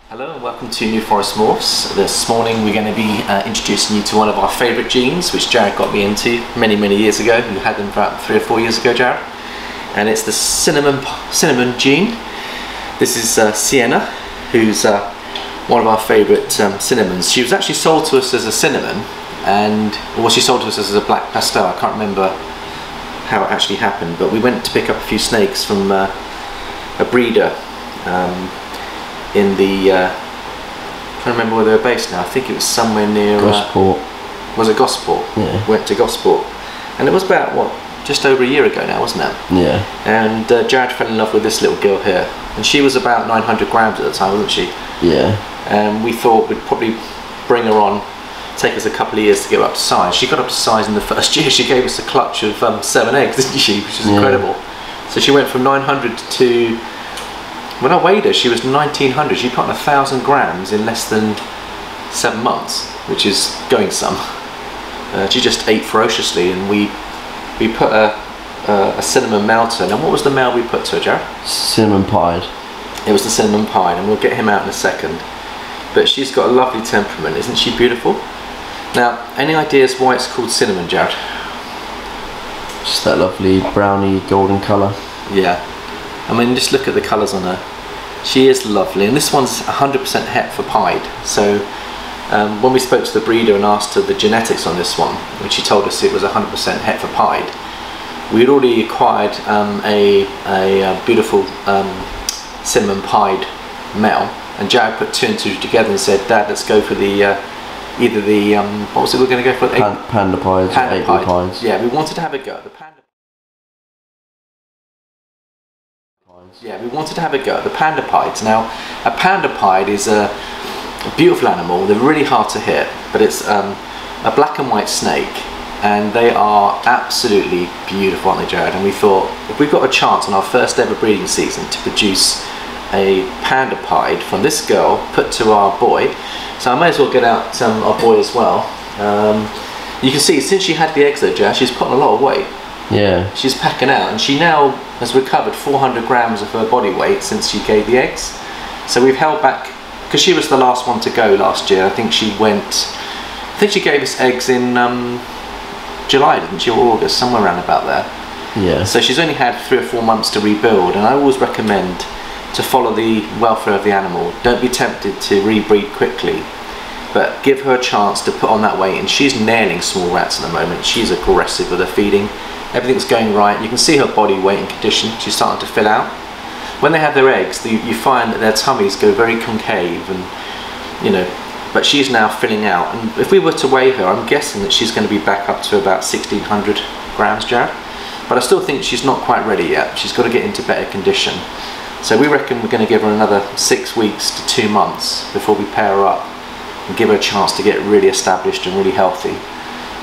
Hello and welcome to New Forest Morphs. This morning we're going to be introducing you to one of our favourite genes, which Jared got me into many years ago. We had them about 3 or 4 years ago, Jared. And it's the cinnamon gene. This is Sienna, who's one of our favourite cinnamons. She was actually sold to us as a cinnamon, and she sold to us as a black pastel. I can't remember how it actually happened, but we went to pick up a few snakes from a breeder in the I can't remember where they were based now. I think it was somewhere near Gosport. Was it Gosport? Yeah. Went to Gosport, and it was about just over a year ago now, wasn't it? Yeah. And Jared fell in love with this little girl here, and she was about 900 grams at the time, wasn't she? Yeah. And we thought we'd probably bring her on, take us a couple of years to get her up to size. She got up to size in the first year. She gave us a clutch of 7 eggs, didn't she? Which is incredible. So she went from 900 to, when I weighed her, she was 1900. She put on 1,000 grams in less than 7 months, which is going some. She just ate ferociously, and we put a cinnamon male to her. And what was the male we put to her, Jared? Cinnamon pied. It was the cinnamon pie, and we'll get him out in a second. But she's got a lovely temperament, isn't she beautiful? Now, any ideas why it's called cinnamon, Jared? Just that lovely browny golden colour. Yeah. I mean, just look at the colours on her. She is lovely, and this one's 100% het for pied. So when we spoke to the breeder and asked her the genetics on this one, when she told us it was 100% het for pied, we had already acquired a beautiful cinnamon pied male, and Jared put 2 and 2 together and said, "Dad, let's go for the either the what was it we're going to go for? Panda pies, panda April pies. Yeah, we wanted to have a go at the panda. Yeah, we wanted to have a go at the panda pieds. Now, a panda pied is a beautiful animal. They're really hard to hit, but it's a black and white snake, and they are absolutely beautiful, aren't they, Jared? And we thought, if we've got a chance on our first ever breeding season to produce a panda pied from this girl put to our boy, so I may as well get out our boy as well. You can see, since she had the eggs though, Jared, she's put on a lot of weight. Yeah. She's packing out, and she now has recovered 400 grams of her body weight since she gave the eggs. So we've held back, because she was the last one to go last year. I think she gave us eggs in July, didn't she, or August, somewhere around about there. Yeah. So she's only had 3 or 4 months to rebuild, and I always recommend to follow the welfare of the animal. Don't be tempted to rebreed quickly, but give her a chance to put on that weight. And she's nailing small rats at the moment. She's aggressive with her feeding. Everything's going right. You can see her body weight and condition. She's starting to fill out. When they have their eggs, you find that their tummies go very concave, and but she's now filling out. And if we were to weigh her, I'm guessing that she's going to be back up to about 1,600 grams, Jared. But I still think she's not quite ready yet. She's got to get into better condition. So we reckon we're going to give her another 6 weeks to 2 months before we pair her up and give her a chance to get really established and really healthy.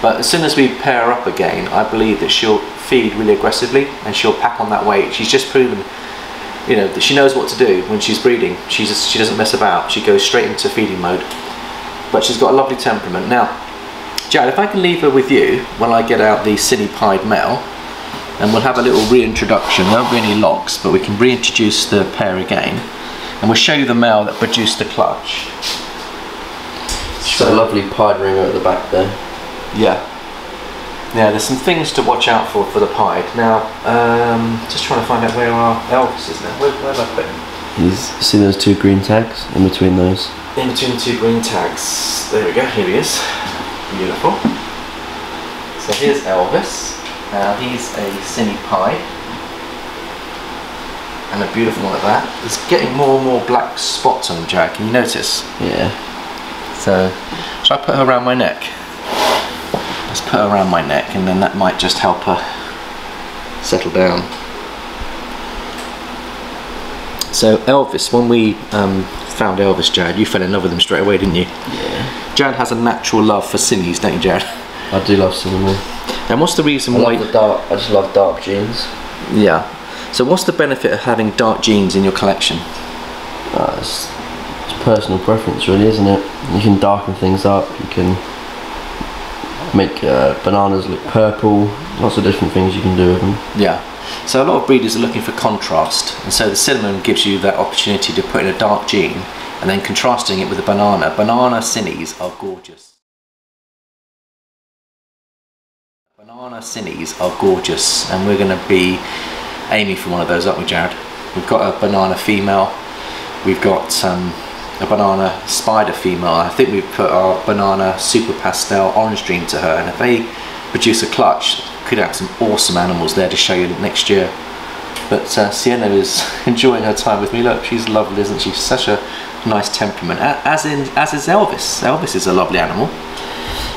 But as soon as we pair her up again, I believe that she'll feed really aggressively and she'll pack on that weight. She's just proven, that she knows what to do when she's breeding. She doesn't mess about. She goes straight into feeding mode. But she's got a lovely temperament. Now, Jared, if I can leave her with you while I get out the cinnamon pied male, and we'll have a little reintroduction. There won't be any locks, but we can reintroduce the pair again, and we'll show you the male that produced the clutch. She's got a lovely pied ringer at the back there. Yeah. Yeah, there's some things to watch out for the pied. Now, just trying to find out where our Elvis is now. Where have I put him? See those 2 green tags in between those? In between the 2 green tags. There we go, here he is. Beautiful. So here's Elvis. Now he's a cine pied, and a beautiful one at that. He's getting more and more black spots on him, Jared. Can you notice? Yeah. So, shall I put her around my neck? Let's put her around my neck, and then that might just help her settle down. So Elvis, when we found Elvis, Jared, you fell in love with him straight away, didn't you? Yeah. Jared has a natural love for cines, don't you, Jared? I do love cinnamon. And what's the reason why? I just love dark genes. Yeah. So what's the benefit of having dark genes in your collection? It's personal preference, really, isn't it? You can darken things up. You can make bananas look purple. Lots of different things you can do with them. Yeah. So a lot of breeders are looking for contrast, and so the cinnamon gives you that opportunity to put in a dark gene and then contrasting it with a banana. Banana Cines are gorgeous. Banana Cines are gorgeous, and we're going to be aiming for one of those, aren't we, Jared? We've got a banana female, we've got a banana spider female. I think we've put our banana super pastel orange dream to her, and if they produce a clutch, could have some awesome animals there to show you next year. But Sienna is enjoying her time with me. Look, she's lovely, isn't she? Such a nice temperament, as is Elvis. Elvis is a lovely animal.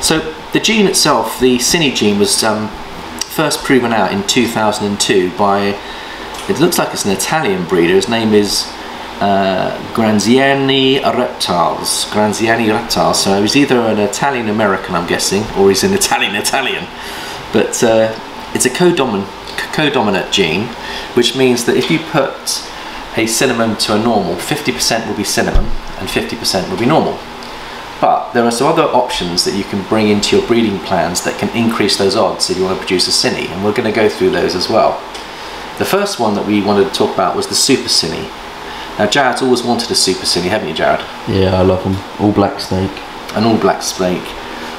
So the gene itself, the Cine gene, was first proven out in 2002 by, it looks like it's an Italian breeder. His name is Granziani Reptiles. Granziani Reptiles. So he's either an Italian American, I'm guessing, or he's an Italian. But it's a codominant gene, which means that if you put a cinnamon to a normal, 50% will be cinnamon and 50% will be normal. But there are some other options that you can bring into your breeding plans that can increase those odds if you want to produce a Cine, and we're going to go through those as well. The first one that we wanted to talk about was the Super Cine. Now Jared's always wanted a Super Cine, haven't you, Jared? Yeah, I love them. All black snake. An all black snake.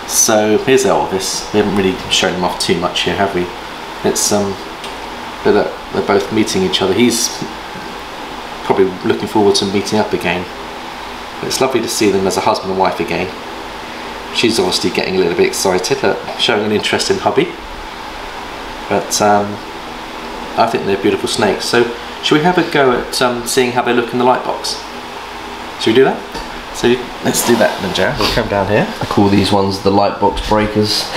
So here's Elvis. We haven't really shown him off too much here, have we? It's they're both meeting each other. He's probably looking forward to meeting up again. But it's lovely to see them as a husband and wife again. She's obviously getting a little bit excited at showing an interest in hubby. But I think they're beautiful snakes. So should we have a go at seeing how they look in the light box? Should we do that? So let's do that then, Jared. We'll come down here. I call these ones the light box breakers.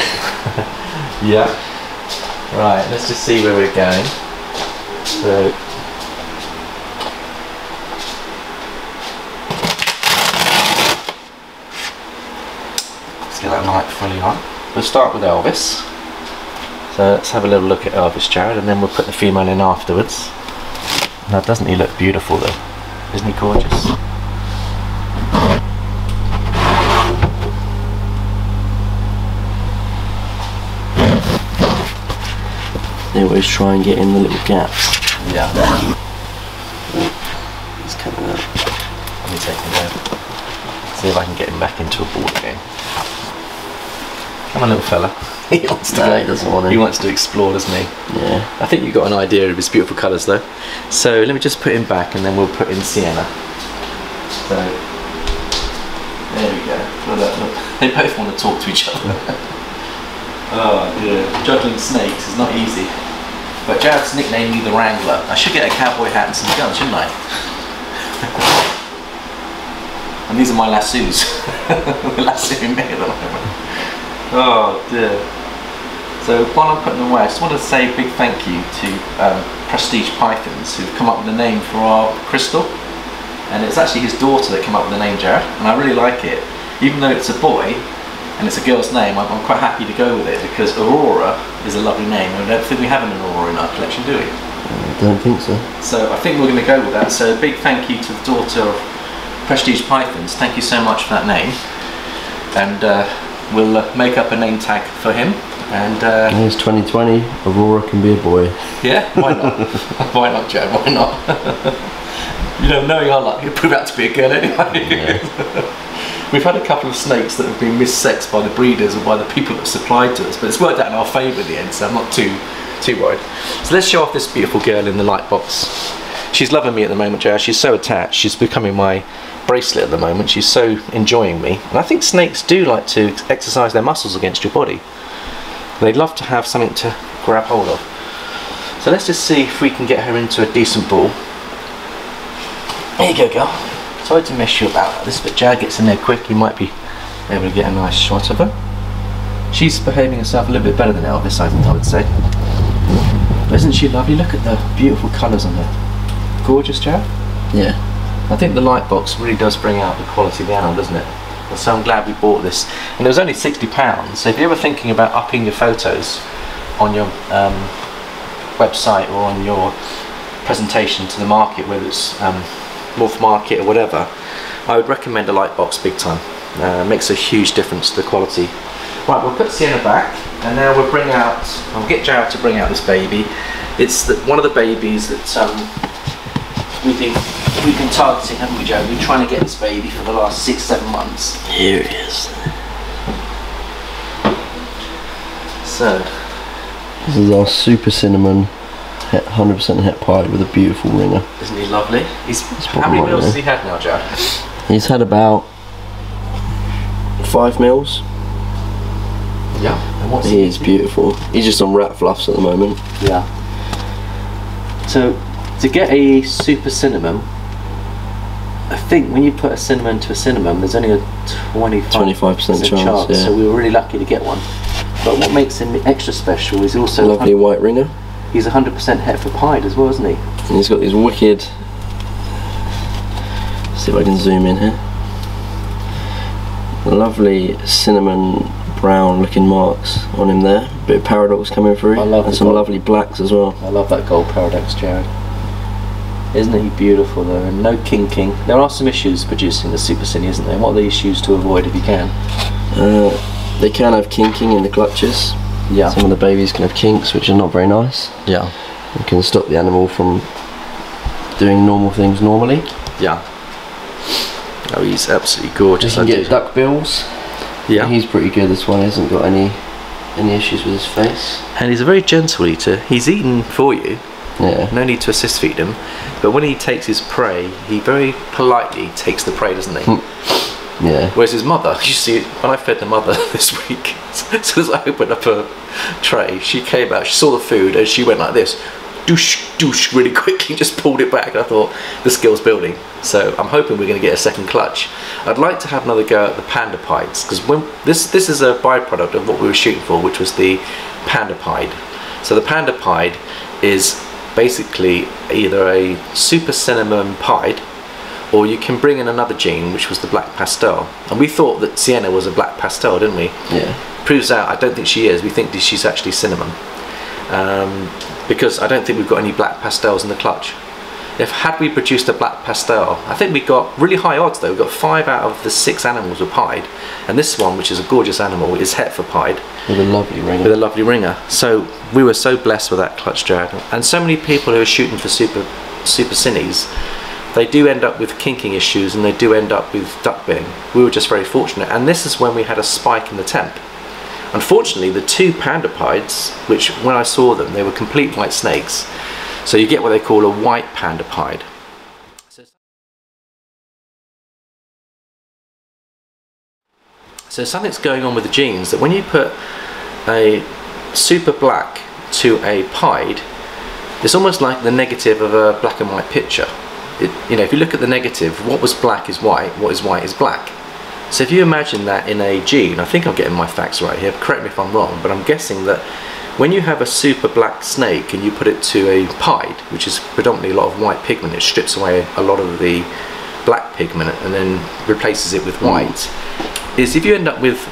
Yeah. Right, let's just see where we're going. So let's get that light fully on. We'll start with Elvis. So let's have a little look at Elvis, Jared, and then we'll put the female in afterwards. Now, doesn't he look beautiful though? Isn't he gorgeous? They always try and get in the little gaps. Yeah. He's coming up. Let me take him over. See if I can get him back into a ball again. Come on, little fella. He wants to go. He doesn't want to. He wants to explore, doesn't he? Yeah. I think you've got an idea of his beautiful colours though. So let me just put him back and then we'll put in Sienna. So there we go. Look. They both want to talk to each other. Oh dear. Juggling snakes is not easy. But Jared's nicknamed me the Wrangler. I should get a cowboy hat and some guns, shouldn't I? And these are my lassos. We're lassoing me at the moment. Oh dear. So while I'm putting them away, I just want to say a big thank you to Prestige Pythons, who've come up with a name for our crystal. And it's actually his daughter that came up with the name, Jared, and I really like it. Even though it's a boy and it's a girl's name, I'm quite happy to go with it because Aurora is a lovely name, and I don't think we have an Aurora in our collection, do we? I don't think so. So I think we're going to go with that. So a big thank you to the daughter of Prestige Pythons. Thank you so much for that name. And we'll make up a name tag for him. And it's 2020. Aurora can be a boy. Yeah, why not? Why not, Joe? Why not? You know, knowing our luck, it'll prove out to be a girl anyway. Yeah. We've had a couple of snakes that have been missexed by the breeders or by the people that supplied to us, but it's worked out in our favour in the end, so I'm not too worried. So let's show off this beautiful girl in the light box. She's loving me at the moment, Joe. She's so attached. She's becoming my bracelet at the moment. She's so enjoying me. And I think snakes do like to exercise their muscles against your body. They'd love to have something to grab hold of. So let's just see if we can get her into a decent ball. There you go, girl. Sorry to mess you about like this, but Jared gets in there quick. You might be able to get a nice shot of her. She's behaving herself a little bit better than Elvis, I would say. But isn't she lovely? Look at the beautiful colours on her. Gorgeous, Jared? Yeah. I think the light box really does bring out the quality of the animal, doesn't it? So I'm glad we bought this. And it was only £60, so if you're ever thinking about upping your photos on your website or on your presentation to the market, whether it's Morph market or whatever, I would recommend a light box big time. It makes a huge difference to the quality. Right, we'll put Sienna back, and now we'll bring out, I'll get Jared to bring out this baby. It's one of the babies that we've been we've been targeting, haven't we, Joe? We've been trying to get this baby for the last 6-7 months. Here he is. So, this is our super cinnamon 100% het pied with a beautiful ringer. Isn't he lovely? How many meals has he had now, Joe? He's had about 5 meals. Yeah. And what's He's beautiful. He's just on rat fluffs at the moment. Yeah. So, to get a super cinnamon, I think when you put a cinnamon to a cinnamon, there's only a 25% chance. Yeah. So we were really lucky to get one. But what makes him extra special is also lovely white ringer. He's 100% Hereford pied as well, isn't he? And he's got these wicked. See if I can zoom in here. Lovely cinnamon brown looking marks on him there. A bit of paradox coming through. I love and some lovely blacks as well. I love that gold paradox, Jared. Isn't he beautiful though? And no kinking. There are some issues producing the Super Cine, isn't there? And what are the issues to avoid if you can? They can have kinking in the clutches. Yeah. Some of the babies can have kinks, which are not very nice. Yeah. It can stop the animal from doing normal things normally. Yeah. Oh, he's absolutely gorgeous. You can get duck bills. Yeah. He's pretty good. This one hasn't got any issues with his face. And he's a very gentle eater. He's eaten for you. Yeah. No need to assist feed him. But when he takes his prey, he very politely takes the prey, doesn't he? Yeah. Whereas his mother, you see, when I fed the mother this week, as soon as I opened up her tray, she came out, she saw the food, and she went like this, douche, douche, really quickly, just pulled it back. And I thought, the skill's building. So I'm hoping we're going to get a second clutch. I'd like to have another go at the panda pieds, because when this is a byproduct of what we were shooting for, which was the panda pied. So the panda pied is basically either a super cinnamon pied, or you can bring in another gene, which was the black pastel. And we thought that Sienna was a black pastel, didn't we? Yeah. Proves out, I don't think she is. We think she's actually cinnamon. Because I don't think we've got any black pastels in the clutch. Had we produced a black pastel, I think we got really high odds though. We got 5 out of the 6 animals were pied. And this one, which is a gorgeous animal, is Hereford pied. With a lovely ringer. With a lovely ringer. So we were so blessed with that clutch, Jared. And so many people who are shooting for super cines, they do end up with kinking issues and they do end up with duck billing. We were just very fortunate, and this is when we had a spike in the temp. Unfortunately, the 2 panda pieds, which when I saw them, they were complete white snakes. So you get what they call a white panda pied. So something's going on with the genes, that when you put a super black to a pied, it's almost like the negative of a black and white picture. You know, if you look at the negative, what was black is white, what is white is black. So if you imagine that in a gene, I think I'm getting my facts right here, correct me if I'm wrong, but I'm guessing that when you have a super black snake and you put it to a pied, which is predominantly a lot of white pigment, it strips away a lot of the black pigment and then replaces it with white, is if you end up with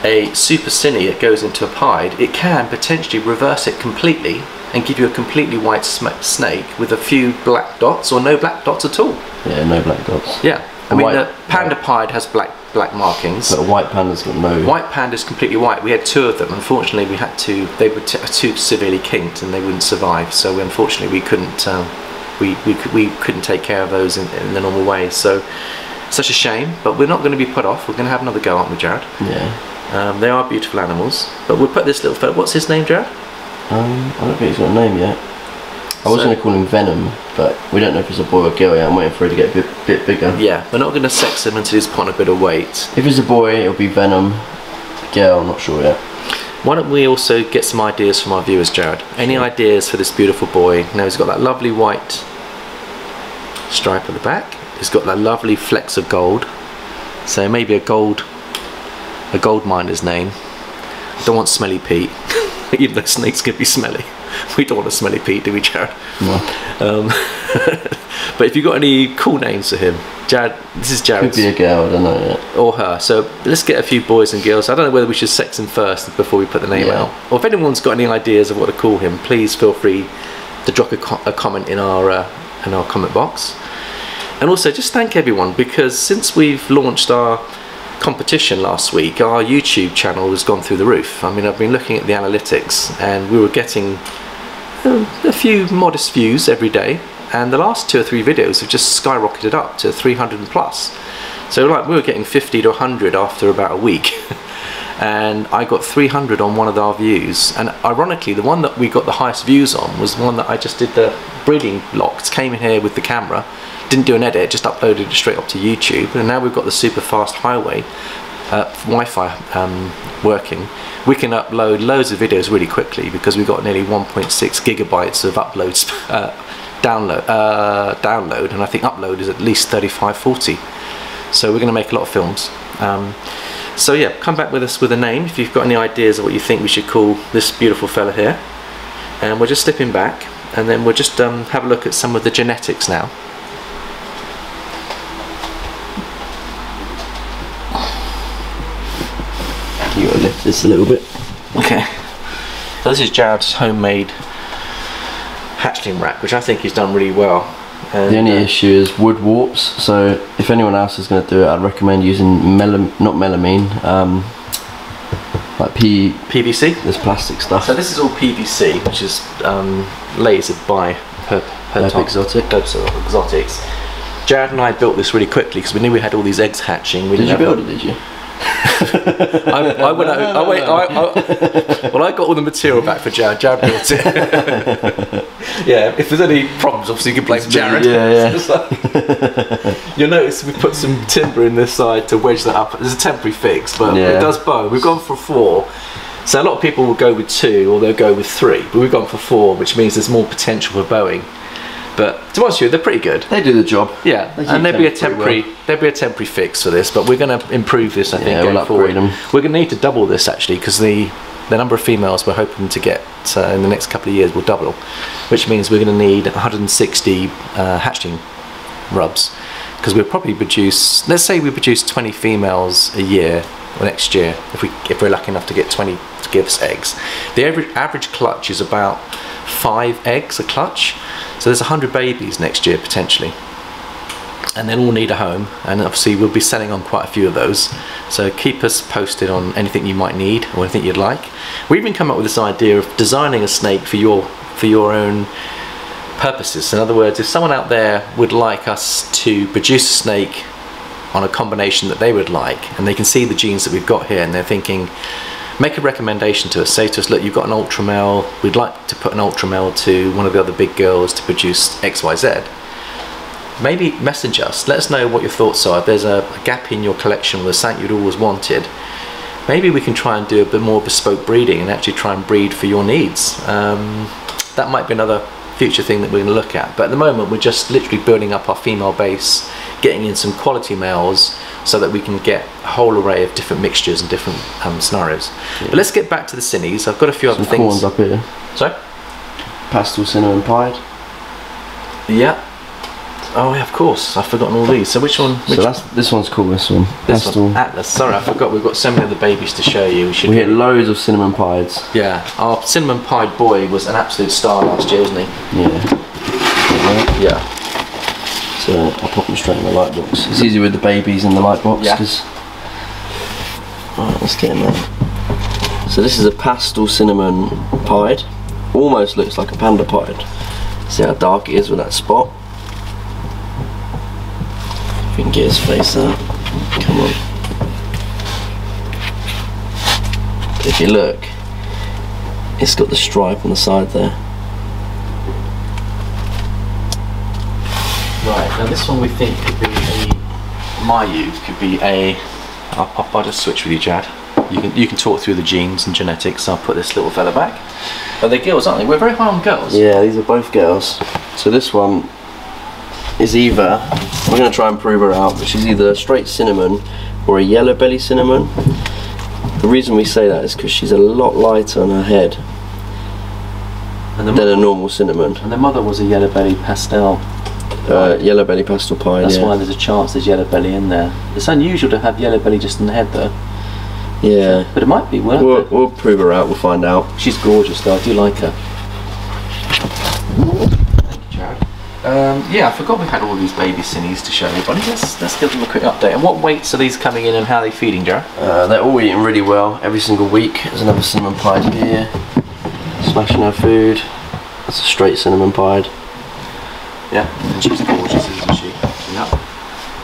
a super cine that goes into a pied, it can potentially reverse it completely and give you a completely white snake with a few black dots or no black dots at all. Yeah, no black dots. Yeah, I mean the panda pied has black markings. But a white panda's got no. White panda's completely white. We had 2 of them. Unfortunately, we had to. They were too severely kinked and they wouldn't survive. So unfortunately, we couldn't. We couldn't take care of those in the normal way. So such a shame. But we're not going to be put off. We're going to have another go, aren't we, Jared? Yeah. They are beautiful animals. But we'll put this little fellow. What's his name, Jared? I don't think he's got a name yet. I was going to call him Venom, but we don't know if it's a boy or girl yet. I'm waiting for it to get a bit bigger. Yeah, we're not going to sex him until he's put on a bit of weight. If it's a boy, it'll be Venom. Girl, I'm not sure yet. Why don't we also get some ideas from our viewers, Jared? Any ideas for this beautiful boy? Now he's got that lovely white stripe at the back. He's got that lovely flecks of gold. So maybe a gold miner's name. Don't want Smelly Pete. Even though snakes can be smelly. We don't want a Smelly Pete, do we, Jared? No. But if you've got any cool names for him, Jared, this is Jared's. Could be a girl, I don't know yet. Or her. So let's get a few boys and girls. I don't know whether we should sex him first before we put the name out. Or if anyone's got any ideas of what to call him, please feel free to drop a comment in our comment box. And also just thank everyone, because since we've launched our competition last week, our YouTube channel has gone through the roof. I mean, I've been looking at the analytics and we were getting a few modest views every day, and the last 2 or 3 videos have just skyrocketed up to 300 and plus. So like we were getting 50 to 100 after about a week. And I got 300 on one of our views, and ironically the one that we got the highest views on was one that I just did the breeding locks, came in here with the camera, didn't do an edit, just uploaded it straight up to YouTube, and now we've got the super fast highway Wi-Fi working. We can upload loads of videos really quickly because we've got nearly 1.6 gigabytes of uploads download, and I think upload is at least 35-40. So we're going to make a lot of films. So yeah, come back with us with a name if you've got any ideas of what you think we should call this beautiful fella here. And we're just slipping back, and then we'll just have a look at some of the genetics now. You gotta lift this a little bit. Okay. So this is Jared's homemade hatchling rack, which I think he's done really well. And the only issue is wood warps, so if anyone else is going to do it, I'd recommend using not melamine, like PVC? This plastic stuff. So this is all PVC, which is lasered by Exotics. Jared and I built this really quickly because we knew we had all these eggs hatching. Did you build it, did you? Well, I got all the material back for Jared. Jared built it. Yeah, if there's any problems, obviously you can blame Jared. Yeah. You'll notice we put some timber in this side to wedge that up. It's a temporary fix, but it does bow. We've gone for 4. So a lot of people will go with 2 or they'll go with 3, but we've gone for 4, which means there's more potential for bowing. But to be honest with you, they're pretty good. They do the job. Yeah, and there'll be a temporary fix for this, but we're going to improve this. I think going forward. We're going to need to double this actually, because the number of females we're hoping to get in the next couple of years will double, which means we're going to need 160 hatchling rubs, because we'll probably produce. Let's say we produce 20 females a year or next year, if we're lucky enough to get 20 to give us eggs. The average clutch is about 5 eggs a clutch. So there's 100 babies next year potentially, and they'll all need a home, and obviously we'll be selling on quite a few of those. So keep us posted on anything you might need or anything you'd like. We even come up with this idea of designing a snake for your own purposes. In other words, if someone out there would like us to produce a snake on a combination that they would like, and they can see the genes that we've got here, and they're thinking, make a recommendation to us, say to us, look, you've got an ultra male, we'd like to put an ultra male to one of the other big girls to produce XYZ. Maybe message us, let us know what your thoughts are. If there's a gap in your collection with something you'd always wanted, maybe we can try and do a bit more bespoke breeding and actually try and breed for your needs. That might be another future thing that we're going to look at, but at the moment we're just literally building up our female base, getting in some quality males so that we can get a whole array of different mixtures and different scenarios. Yeah. But let's get back to the Cines. I've got a few other things. Corns up here. Sorry? Pastel cinnamon pied. Yeah. Oh yeah, of course. I've forgotten all these. So which one? This one's cool. This one. This one. Atlas. Sorry, I forgot. We've got so many of the babies to show you. We hit loads of cinnamon pieds. Yeah. Our cinnamon pied boy was an absolute star last year, wasn't he? Yeah. Yeah. So I'll pop them straight in the light box. It's easy with the babies in the light box. Yeah. Alright, let's get in there. So this is a pastel cinnamon pied. Almost looks like a panda pied. See how dark it is with that spot? If we can get his face out. Come on. If you look, it's got the stripe on the side there. Right, now this one we think could be I'll just switch with you, Jad. You can talk through the genes and genetics. I'll put this little fella back. But they're girls, aren't they? We're very high on girls. Yeah, these are both girls. So this one is either, we're going to try and prove her out, but she's either a straight cinnamon or a yellow belly cinnamon. The reason we say that is because she's a lot lighter on her head than a normal cinnamon. And the mother was a yellow belly pastel. Yellow belly pastel pie. That's why there's a chance there's yellow belly in there. It's unusual to have yellow belly just in the head though. Yeah. But it might be. We'll prove her out, we'll find out. She's gorgeous though, I do like her. Thank you, Jared. Yeah, I forgot we had all these baby Cines to show everybody. Let's give them a quick update. And what weights are these coming in and how are they feeding, Jared? They're all eating really well every single week. There's another cinnamon pied here. Smashing her food. That's a straight cinnamon pied. Yeah, and she's gorgeous, isn't she? Yeah.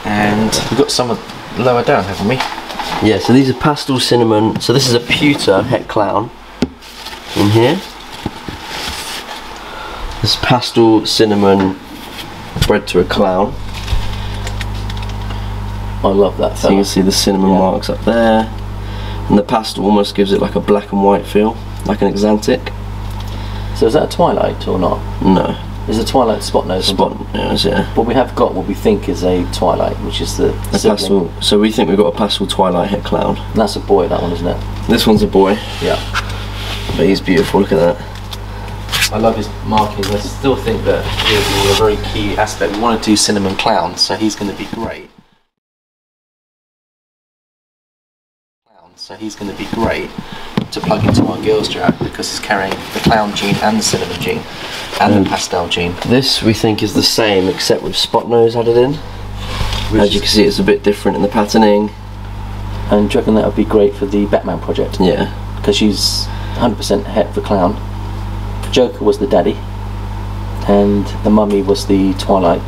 And we've got some lower down, haven't we? Yeah, so these are pastel cinnamon. So this is a pewter het clown in here. This pastel cinnamon bred to a clown. I love that. So you can see the cinnamon marks up there, and the pastel almost gives it like a black and white feel, like an Exantic. So is that a twilight or not? No. There's a twilight spot nose. Spot nose, yeah. But we have got what we think is a twilight, which is the pastel. So we think we've got a pastel twilight het clown. And that's a boy, that one, isn't it? This one's a boy. Yeah. But he's beautiful. Look at that. I love his markings. I still think that he'll be a very key aspect. We want to do cinnamon clowns, so he's going to be great. So he's going to be great to plug into our girls Jack, because he's carrying the clown gene and the cinnamon gene and the pastel gene. This we think is the same except with spot nose added in. As you can see, it's a bit different in the patterning. And do you reckon that would be great for the Batman project? Yeah. Because she's 100% het for clown. Joker was the daddy, and the mummy was the twilight.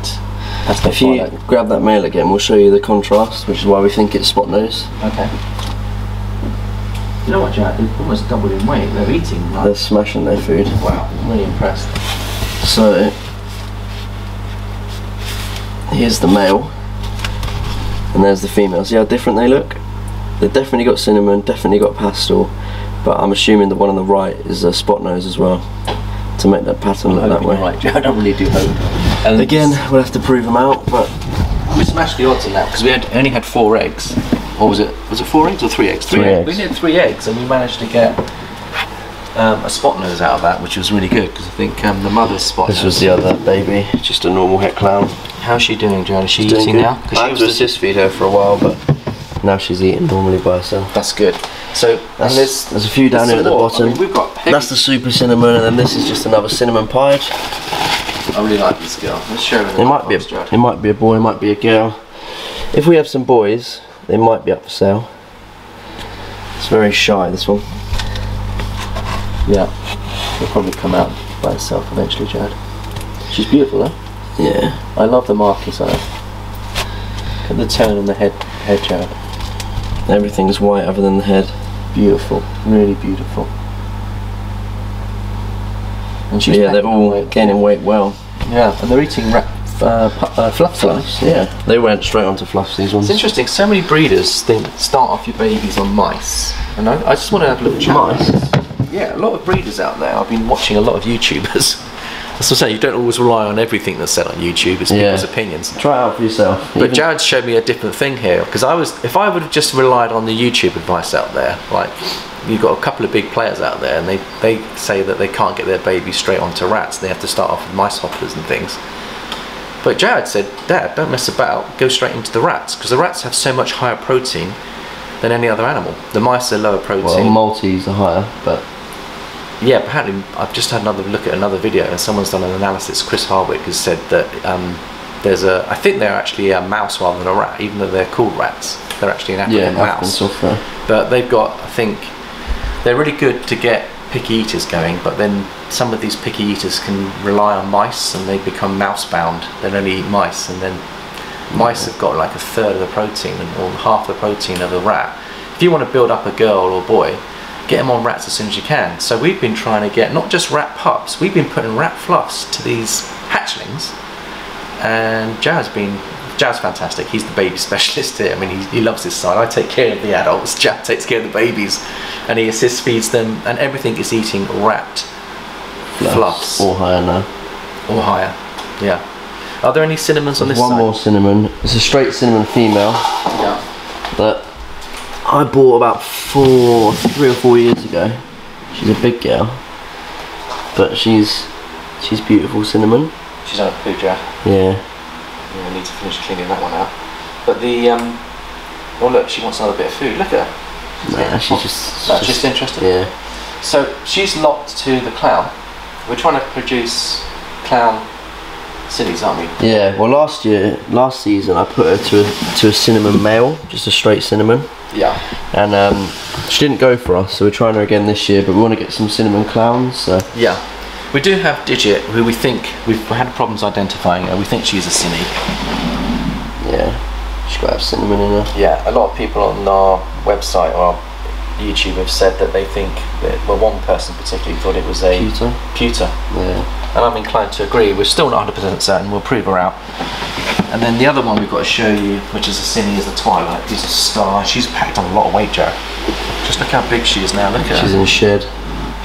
Pastel if you twilight. grab that male again, we'll show you the contrast, which is why we think it's spot nose. Okay. You know what, Jack? They've almost doubled in weight. They're eating. Like, they're smashing their food. Wow, I'm really impressed. So here's the male, and there's the female. See how different they look? They've definitely got cinnamon, definitely got pastel, but I'm assuming the one on the right is a spot nose as well, to make that pattern look that way. Right, Jack. I don't really do hope. And again, we'll have to prove them out, but we smashed the odds in that because we only had 4 eggs. Or was it 4 eggs or 3 eggs? 3 eggs. We did 3 eggs, and we managed to get a spot nose out of that, which was really good because I think the mother's spot nose. This was the other baby, just a normal het clown. How's she doing, Joan? Is she She's eating now? I had to assist feed her for a while, but now she's eating normally by herself. That's good. So there's a few down here at the bottom. I mean, we've got that's the super cinnamon, and then this is just another cinnamon pied. I really like this girl. Let's show her. It might be a boy, it might be a girl. If we have some boys, they might be up for sale. It's very shy, this one. Yeah, it'll probably come out by itself eventually, Jared. She's beautiful, though. Yeah. I love the markings on her. Look at the tone on the head, Jared. Everything's white other than the head. Beautiful, really beautiful. And she's they're all gaining weight well. Yeah, and they're eating fluffs. Yeah, they went straight onto fluffs, these ones. It's interesting, so many breeders start off your babies on mice. And I just want to have a little chat. Mice? Yeah, a lot of breeders out there. I've been watching a lot of YouTubers. As I say, you don't always rely on everything that's said on YouTube, it's people's opinions. Try it out for yourself. But Jared showed me a different thing here, because if I would have just relied on the YouTube advice out there, like, you've got a couple of big players out there, and they say that they can't get their babies straight onto rats, they have to start off with mice hoppers and things. But Jared said, Dad, don't mess about, go straight into the rats, because the rats have so much higher protein than any other animal. The mice are lower protein. Well, Maltese are higher, but... Yeah, apparently I've just had another look at another video, and someone's done an analysis. Chris Hardwick has said that I think they're actually a mouse rather than a rat, even though they're called rats. They're actually an African mouse. But they've got, I think, they're really good to get picky eaters going, but then some of these picky eaters can rely on mice and they become mouse bound. They'll only eat mice, and then mice have got like a third of the protein or half the protein of a rat. If you want to build up a girl or boy, get them on rats as soon as you can. So we've been trying to get not just rat pups, we've been putting rat fluffs to these hatchlings, and Jared's fantastic. He's the baby specialist here. I mean, he loves this side. I take care of the adults, Jared takes care of the babies, and he assist feeds them, and everything is eating rat fluffs. Or higher now. Or higher, yeah. Are there any cinnamons on this side? One more cinnamon. It's a straight cinnamon female. Yeah. That I bought about 3 or 4 years ago. She's a big girl, but she's beautiful cinnamon. She's on a poo, Jared. Yeah. I need to finish cleaning that one out. But oh look, she wants another bit of food. Look at her. She's just interested. Yeah. So she's locked to the clown. We're trying to produce clown sillies, aren't we? Yeah. Well, last season, I put her to a cinnamon male, just a straight cinnamon. Yeah. And she didn't go for us, so we're trying her again this year. But we want to get some cinnamon clowns. So. Yeah. We do have Digit, who we think we've had problems identifying her. We think she's a Cine. Yeah, she's got to have cinnamon in her. Yeah, a lot of people on our website or our YouTube have said that they think that, well, one person particularly thought it was a pewter. Yeah. And I'm inclined to agree. We're still not 100% certain. We'll prove her out. And then the other one we've got to show you, which is a Cine, is the Twilight. She's a star. She's packed on a lot of weight, Joe. Just look how big she is now. Look at her. She's in a shed.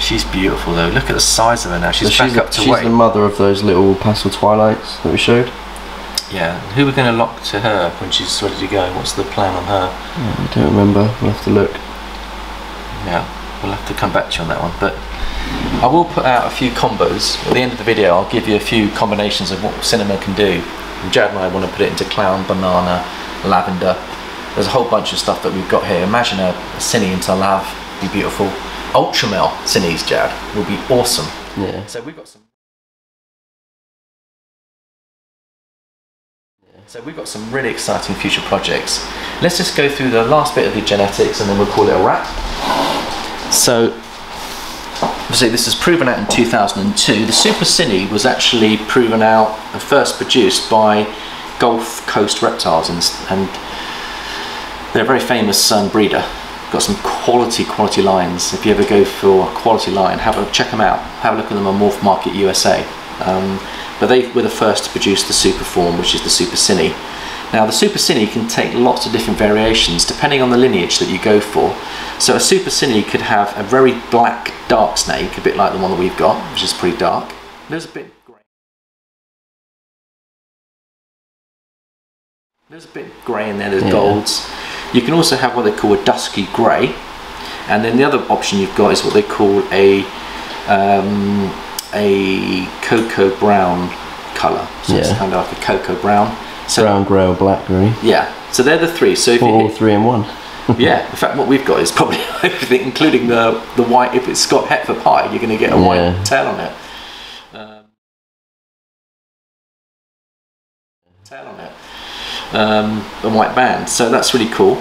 She's beautiful though. Look at the size of her now. She's back up to weight. She's the mother of those little pastel Twilights that we showed. Yeah. Who are we going to lock to her when she's ready to go? What's the plan on her? I don't remember. We'll have to look. Yeah, we'll have to come back to you on that one. But I will put out a few combos. At the end of the video, I'll give you a few combinations of what cinema can do. And Jared and I want to put it into clown, banana, lavender. There's a whole bunch of stuff that we've got here. Imagine a Cine into lav. Be beautiful. Ultramel Cines, Jared, will be awesome. Yeah. So we've got some. So we've got some really exciting future projects. Let's just go through the last bit of the genetics and then we'll call it a wrap. So, obviously this was proven out in 2002. The Super Cine was actually proven out and first produced by Gulf Coast Reptiles, and they're a very famous breeder. Got some quality lines. If you ever go for a quality line, check them out. Have a look at them on Morph Market USA. But they were the first to produce the super form, which is the Super Cine. Now the Super Cine can take lots of different variations depending on the lineage that you go for. So a Super Cine could have a very black, dark snake, a bit like the one that we've got, which is pretty dark. There's a bit grey. There's a bit grey in there. There's golds. You can also have what they call a dusky grey, and then the other option you've got is what they call a cocoa brown colour. So it's kind of like a cocoa brown. So brown, grey or black, really. Yeah, so they're the three. So if all three in one. Yeah, in fact what we've got is probably everything, including the white. If it's Scott Hetford pie, you're going to get a white tail on it. A white band, so that's really cool.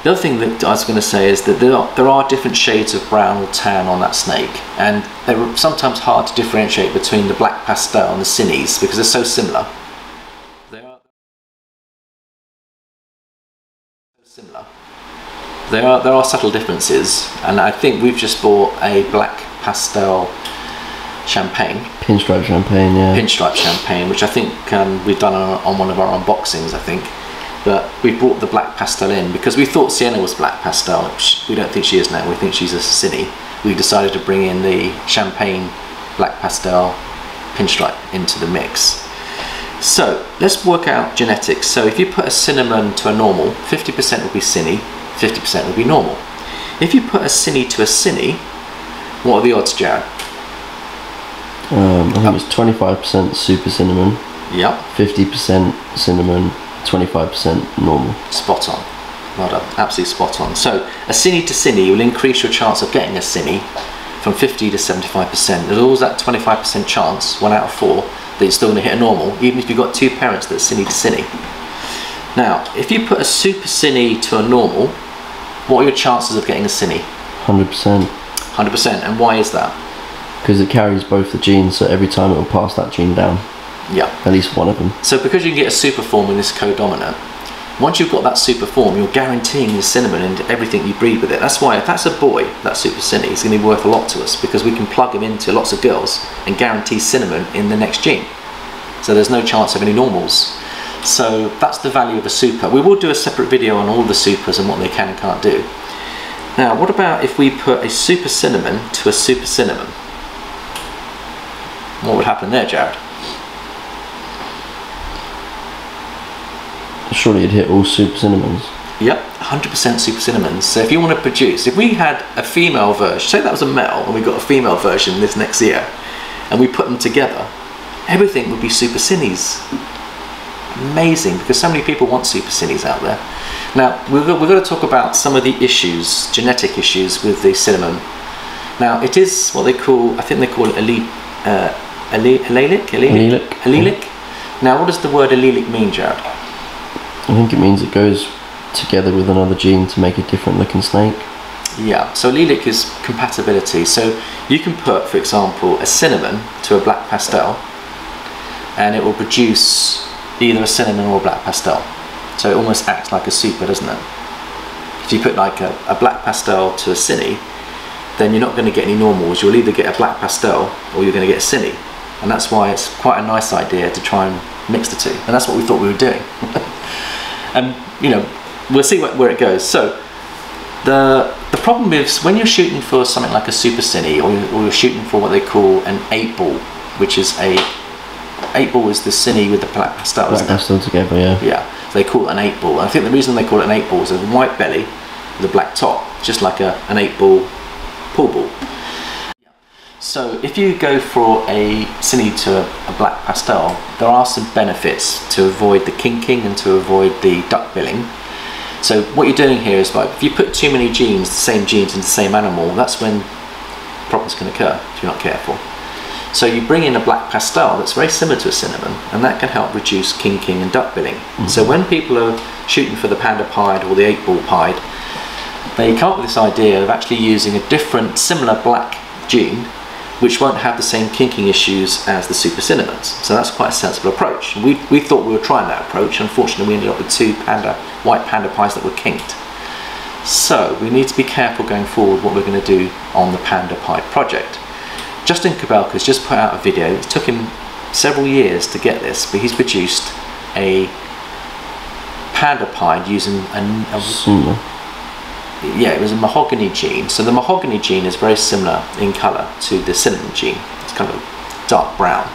The other thing that I was going to say is that there are different shades of brown or tan on that snake, and they're sometimes hard to differentiate between the black pastel and the Cines because they're so similar. There are subtle differences, and I think we've just bought a black pastel champagne. Pinstripe champagne, yeah. Pinstripe champagne, which I think we've done on one of our unboxings, I think. But we brought the black pastel in because we thought Sienna was black pastel, which we don't think she is now. We think she's a Cine. We decided to bring in the champagne black pastel pinstripe into the mix. So let's work out genetics. So if you put a cinnamon to a normal, 50% will be Cine, 50% will be normal. If you put a Cine to a Cine, what are the odds, Jared? I think it's 25% super cinnamon. Yep. 50% cinnamon, 25% normal. Spot on. Well done. Absolutely spot on. So a Cine to Cine will increase your chance of getting a Cine from 50 to 75%. There's always that 25% chance, 1 out of 4, that you're still going to hit a normal, even if you've got 2 parents that are Cine to Cine. Now, if you put a super Cine to a normal, what are your chances of getting a Cine? 100%. 100%. And why is that? Because it carries both the genes, so every time it will pass that gene down. Yeah. At least one of them. So because you can get a super form in this co-dominant, once you've got that super form, you're guaranteeing the cinnamon into everything you breed with it. That's why if that's a boy, that super Cine, is going to be worth a lot to us because we can plug him into lots of girls and guarantee cinnamon in the next gene. So there's no chance of any normals. So that's the value of a super. We will do a separate video on all the supers and what they can and can't do. Now, what about if we put a super cinnamon to a super cinnamon? What would happen there, Jared? Surely you'd hit all super cinnamons. Yep, 100% super cinnamons. So if you want to produce, if we had a female version, say that was a male and we got a female version this next year, and we put them together, everything would be super Cines. Amazing, because so many people want super Cines out there. Now, we've got to talk about some of the issues, genetic issues with the cinnamon. Now, it is what they call, I think they call it allelic? Now, what does the word allelic mean, Jared? I think it means it goes together with another gene to make a different looking snake. Yeah, so allelic is compatibility. So you can put, for example, a cinnamon to a black pastel, and it will produce either a cinnamon or a black pastel. So it almost acts like a super, doesn't it? If you put like a black pastel to a cine, then you're not going to get any normals. You'll either get a black pastel or you're going to get a cine. And that's why it's quite a nice idea to try and mix the two. And that's what we thought we were doing. And, you know, we'll see where it goes. So the problem is when you're shooting for something like a super cine, or you're shooting for what they call an 8-ball, which is a 8-ball is the cine with the black pastel. Black pastel together, yeah. Yeah, so they call it an 8-ball. And I think the reason they call it an 8-ball is a white belly with a black top, just like an 8-ball pool ball. So if you go for a cine to a black pastel, there are some benefits to avoid the kinking and to avoid the duck billing. So what you're doing here is, like, if you put too many genes, the same genes in the same animal, that's when problems can occur if you're not careful. So you bring in a black pastel that's very similar to a cinnamon, and that can help reduce kinking and duck billing. So when people are shooting for the panda pied or the 8-ball pied, they come up with this idea of actually using a different, similar black gene, which won't have the same kinking issues as the super cinnamons. So that's quite a sensible approach. We thought we were trying that approach. Unfortunately, we ended up with 2 white panda pies that were kinked. So we need to be careful going forward what we're going to do on the panda pie project. Justin Kabelka's just put out a video. It took him several years to get this, but he's produced a panda pie using yeah, it was a mahogany gene. So the mahogany gene is very similar in colour to the cinnamon gene. It's kind of dark brown.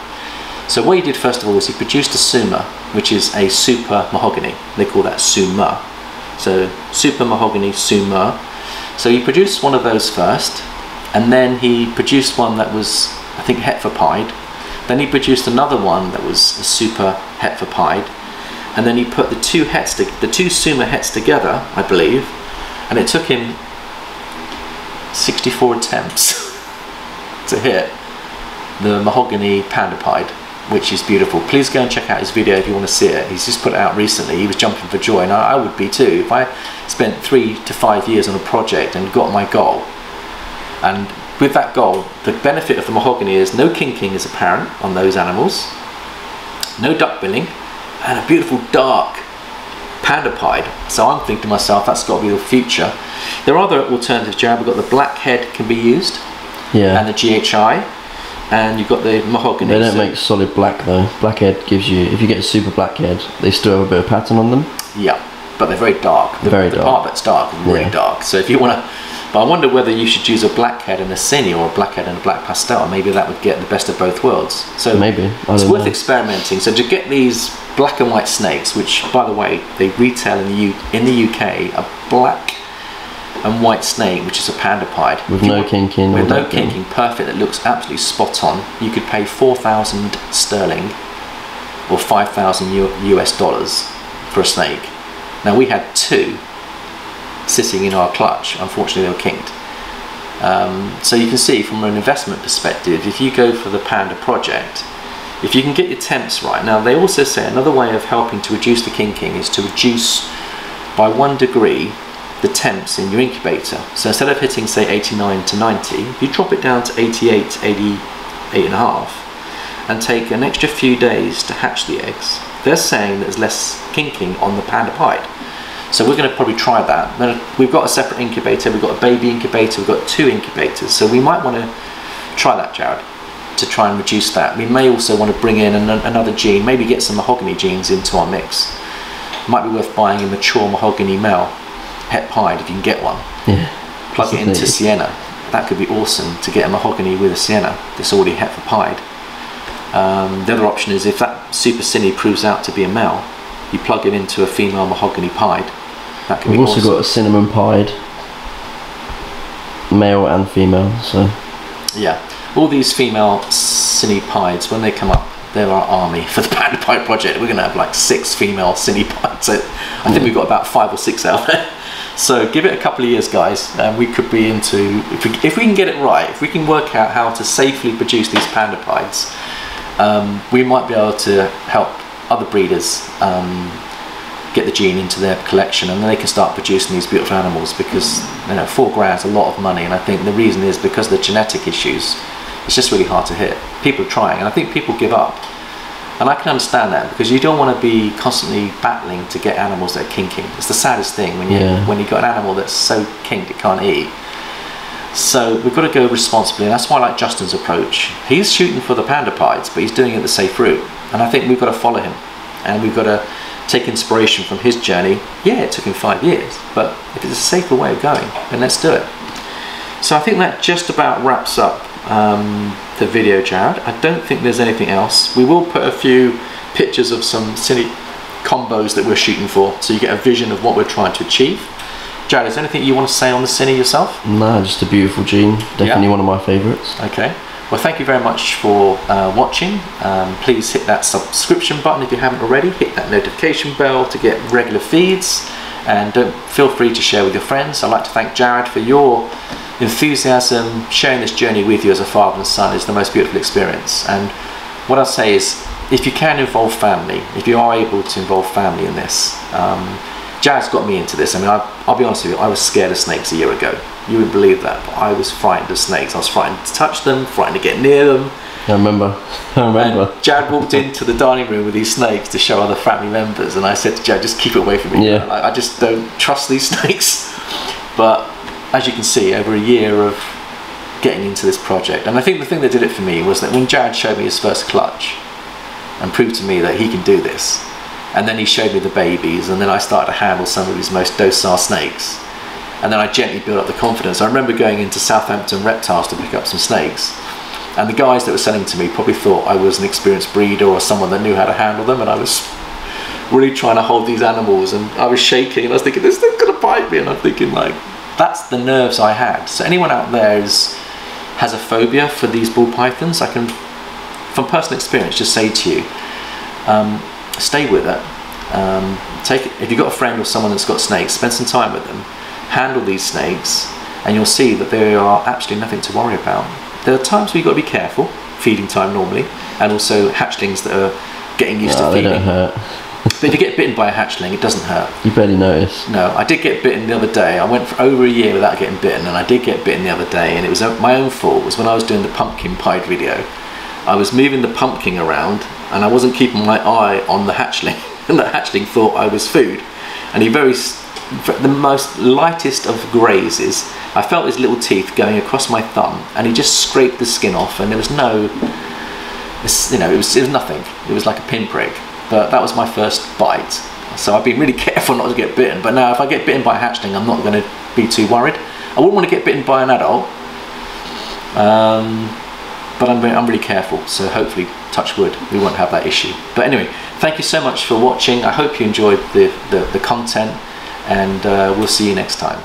So what he did first of all is he produced a suma, which is a super mahogany. They call that suma. So super mahogany suma. So he produced one of those first, and then he produced one that was, I think, hetfapied. Then he produced another one that was a super hetfapied, and then he put the two suma hets together, I believe. And it took him 64 attempts to hit the mahogany panda pied, which is beautiful. Please go and check out his video if you want to see it. He's just put it out recently. He was jumping for joy, and I would be too. If I spent 3 to 5 years on a project and got my goal, and with that goal, the benefit of the mahogany is no kinking is apparent on those animals, no duck billing, and a beautiful dark panda pied. So I'm thinking to myself, that's got to be the future. There are other alternatives, Jared. We've got the black head can be used, yeah, and the GHI, and you've got the mahogany. They don't make solid black though. Black head gives you, if you get a super black head, they still have a bit of pattern on them. Yeah, but they're very dark. The part that's dark is really dark. So if you want to, but I wonder whether you should use a black head and a cine, or a black head and a black pastel. Maybe that would get the best of both worlds. So maybe it's worth experimenting. So to get these black and white snakes, which by the way they retail in the UK, a black and white snake, which is a panda pied with no kinking, with no kinking, perfect, that looks absolutely spot on. You could pay 4,000 sterling or 5,000 US dollars for a snake. Now we had 2 sitting in our clutch. Unfortunately, they were kinked. So you can see from an investment perspective, if you go for the panda project, if you can get your temps right. Now they also say another way of helping to reduce the kinking is to reduce by 1 degree the temps in your incubator. So instead of hitting say 89 to 90, if you drop it down to 88, 88 and a half, and take an extra few days to hatch the eggs, they're saying there's less kinking on the panda pied. So we're going to probably try that. Then we've got a separate incubator, we've got a baby incubator, we've got 2 incubators. So we might want to try that, Jared, to try and reduce that. We may also want to bring in another gene, maybe get some mahogany genes into our mix. Might be worth buying a mature mahogany male, het pied, if you can get one. Yeah. Plug it into Sienna. That could be awesome to get a mahogany with a Sienna that's already het pied. The other option is if that super cine proves out to be a male, you plug it into a female mahogany pied. That could be awesome. We've also got a cinnamon pied, male and female. So yeah, all these female cine pieds, when they come up, they're our army for the panda pied project. We're going to have like 6 female cine pieds. So I think we've got about 5 or 6 out there. So give it a couple of years, guys, and we could be into, if we can get it right, if we can work out how to safely produce these panda pieds, we might be able to help other breeders get the gene into their collection, and then they can start producing these beautiful animals, because you know, £4 is a lot of money, and I think the reason is because of the genetic issues. It's just really hard to hit. People are trying, and I think people give up. And I can understand that, because you don't want to be constantly battling to get animals that are kinking. It's the saddest thing when you've got an animal that's so kinked it can't eat. So we've got to go responsibly, and that's why I like Justin's approach. He's shooting for the panda pieds, but he's doing it the safe route. And I think we've got to follow him, and we've got to take inspiration from his journey. Yeah, it took him 5 years, but if it's a safer way of going, then let's do it. So I think that just about wraps up the video, Jared. I don't think there's anything else. We will put a few pictures of some Cine combos that we're shooting for, so you get a vision of what we're trying to achieve. Jared, is there anything you want to say on the Cine yourself? No, just a beautiful gene. Definitely one of my favourites. Okay. Well, thank you very much for watching. Please hit that subscription button if you haven't already. Hit that notification bell to get regular feeds, and feel free to share with your friends. I'd like to thank Jared for your enthusiasm. Sharing this journey with you as a father and son is the most beautiful experience. And what I'll say is, if you can involve family, if you are able to involve family in this, Jared's got me into this. I mean, I'll be honest with you, I was scared of snakes a year ago. You wouldn't believe that, but I was frightened of snakes. I was frightened to touch them, frightened to get near them. I remember. And Jared walked into the dining room with these snakes to show other family members, and I said to Jared, just keep it away from me. Yeah. I just don't trust these snakes. But as you can see, over a year of getting into this project, and I think the thing that did it for me was that when Jared showed me his first clutch and proved to me that he can do this, and then he showed me the babies, and then I started to handle some of his most docile snakes, and then I gently built up the confidence. I remember going into Southampton Reptiles to pick up some snakes, and the guys that were selling to me probably thought I was an experienced breeder or someone that knew how to handle them, and I was really trying to hold these animals, and I was shaking, and I was thinking, this thing's gonna bite me, and I'm thinking, like, that's the nerves I had. So anyone out there has a phobia for these ball pythons, I can, from personal experience, just say to you, stay with it. If you've got a friend or someone that's got snakes, spend some time with them, handle these snakes, and you'll see that there are absolutely nothing to worry about. There are times where you've got to be careful, feeding time normally, and also hatchlings that are getting used to feeding. They don't hurt. But if you get bitten by a hatchling, it doesn't hurt. You barely notice. No, I did get bitten the other day. I went for over a year without getting bitten, and I did get bitten the other day, and it was my own fault. It was when I was doing the pumpkin pied video. I was moving the pumpkin around, and I wasn't keeping my eye on the hatchling, and the hatchling thought I was food. And the most lightest of grazes, I felt his little teeth going across my thumb, and he just scraped the skin off, and there was no, it was nothing. It was like a pinprick. But that was my first bite, so I've been really careful not to get bitten. But now if I get bitten by a hatchling, I'm not going to be too worried. I wouldn't want to get bitten by an adult, but I'm really careful, so hopefully, touch wood, we won't have that issue. But anyway, thank you so much for watching. I hope you enjoyed the content, and we'll see you next time.